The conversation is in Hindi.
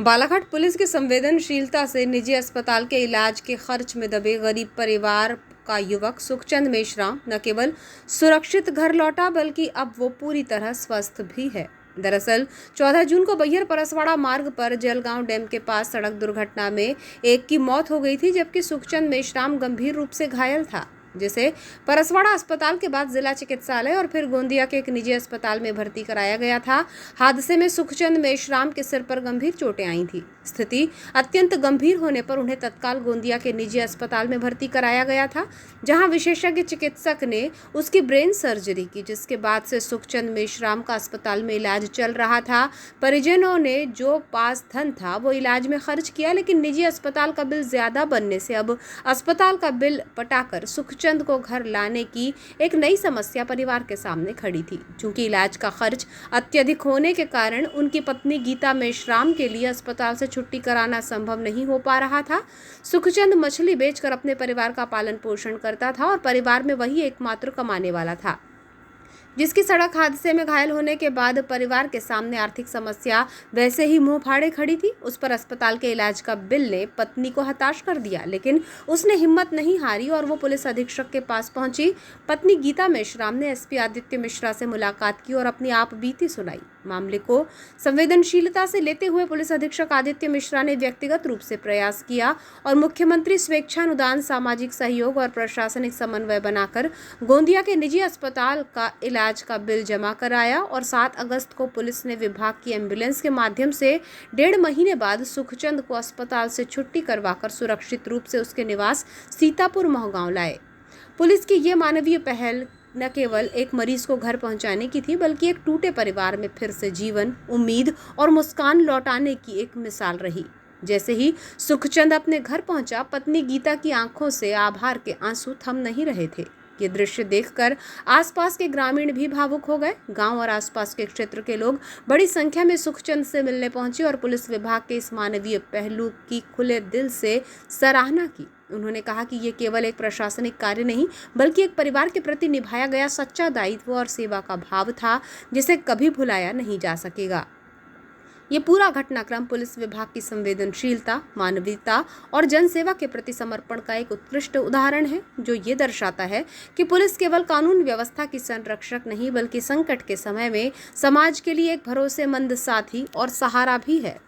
बालाघाट पुलिस की संवेदनशीलता से निजी अस्पताल के इलाज के खर्च में दबे गरीब परिवार का युवक सुखचंद मेश्राम न केवल सुरक्षित घर लौटा बल्कि अब वो पूरी तरह स्वस्थ भी है। दरअसल 14 जून को बैहर परसवाड़ा मार्ग पर जलगांव डैम के पास सड़क दुर्घटना में एक की मौत हो गई थी, जबकि सुखचंद मेश्राम गंभीर रूप से घायल था, जिसे परसवाड़ा अस्पताल के बाद जिला चिकित्सालय और फिर गोंदिया के एक निजी अस्पताल में भर्ती कराया गया था। हादसे में सुखचंद मेश्राम के सिर पर गंभीर चोटें आई थी। स्थिति अत्यंत गंभीर होने पर उन्हें तत्काल गोंदिया के निजी अस्पताल में भर्ती कराया गया था, जहां विशेषज्ञ चिकित्सक ने उसकी ब्रेन सर्जरी की, जिसके बाद से सुखचंद मेश्राम का अस्पताल में इलाज चल रहा था। परिजनों ने जो पास धन था वो इलाज में खर्च किया, लेकिन निजी अस्पताल का बिल ज्यादा बनने से अब अस्पताल का बिल पटाकर सुखचंद को घर लाने की एक नई समस्या परिवार के सामने खड़ी थी। चूंकि इलाज का खर्च अत्यधिक होने के कारण उनकी पत्नी गीता मेश्राम के लिए अस्पताल से छुट्टी कराना संभव नहीं हो पा रहा था। सुखचंद मछली बेचकर अपने परिवार का पालन पोषण करता था और परिवार में वही एकमात्र कमाने वाला था, जिसकी सड़क हादसे में घायल होने के बाद परिवार के सामने आर्थिक समस्या वैसे ही मुंह फाड़े खड़ी थी। उस पर अस्पताल के इलाज का बिल ने पत्नी को हताश कर दिया, लेकिन उसने हिम्मत नहीं हारी और वो पुलिस अधीक्षक के पास पहुंची। पत्नी गीता मेश्राम ने एसपी आदित्य मिश्रा से मुलाकात की और अपनी आप बीती सुनाई। मामले को संवेदनशीलता से लेते हुए पुलिस अधीक्षक आदित्य मिश्रा ने व्यक्तिगत रूप से प्रयास किया और मुख्यमंत्री स्वेच्छानुदान, सामाजिक सहयोग और प्रशासनिक समन्वय बनाकर गोंदिया के निजी अस्पताल का इलाज का बिल जमा कराया और 7 अगस्त को पुलिस ने विभाग की एम्बुलेंस के माध्यम से 1.5 महीने बाद सुखचंद को अस्पताल से छुट्टी करवाकर सुरक्षित रूप से उसके निवास सीतापुर महगांव लाए। पुलिस की ये मानवीय पहल न केवल एक मरीज को घर पहुंचाने की थी, बल्कि एक टूटे परिवार में फिर से जीवन, उम्मीद और मुस्कान लौटाने की एक मिसाल रही। जैसे ही सुखचंद अपने घर पहुंचा, पत्नी गीता की आंखों से आभार के आंसू थम नहीं रहे थे। ये दृश्य देखकर आसपास के ग्रामीण भी भावुक हो गए। गांव और आसपास के क्षेत्र के लोग बड़ी संख्या में सुखचंद से मिलने पहुंचे और पुलिस विभाग के इस मानवीय पहलू की खुले दिल से सराहना की। उन्होंने कहा कि ये केवल एक प्रशासनिक कार्य नहीं, बल्कि एक परिवार के प्रति निभाया गया सच्चा दायित्व और सेवा का भाव था, जिसे कभी भुलाया नहीं जा सकेगा। ये पूरा घटनाक्रम पुलिस विभाग की संवेदनशीलता, मानवीयता और जनसेवा के प्रति समर्पण का एक उत्कृष्ट उदाहरण है, जो ये दर्शाता है कि पुलिस केवल कानून व्यवस्था की संरक्षक नहीं, बल्कि संकट के समय में समाज के लिए एक भरोसेमंद साथी और सहारा भी है।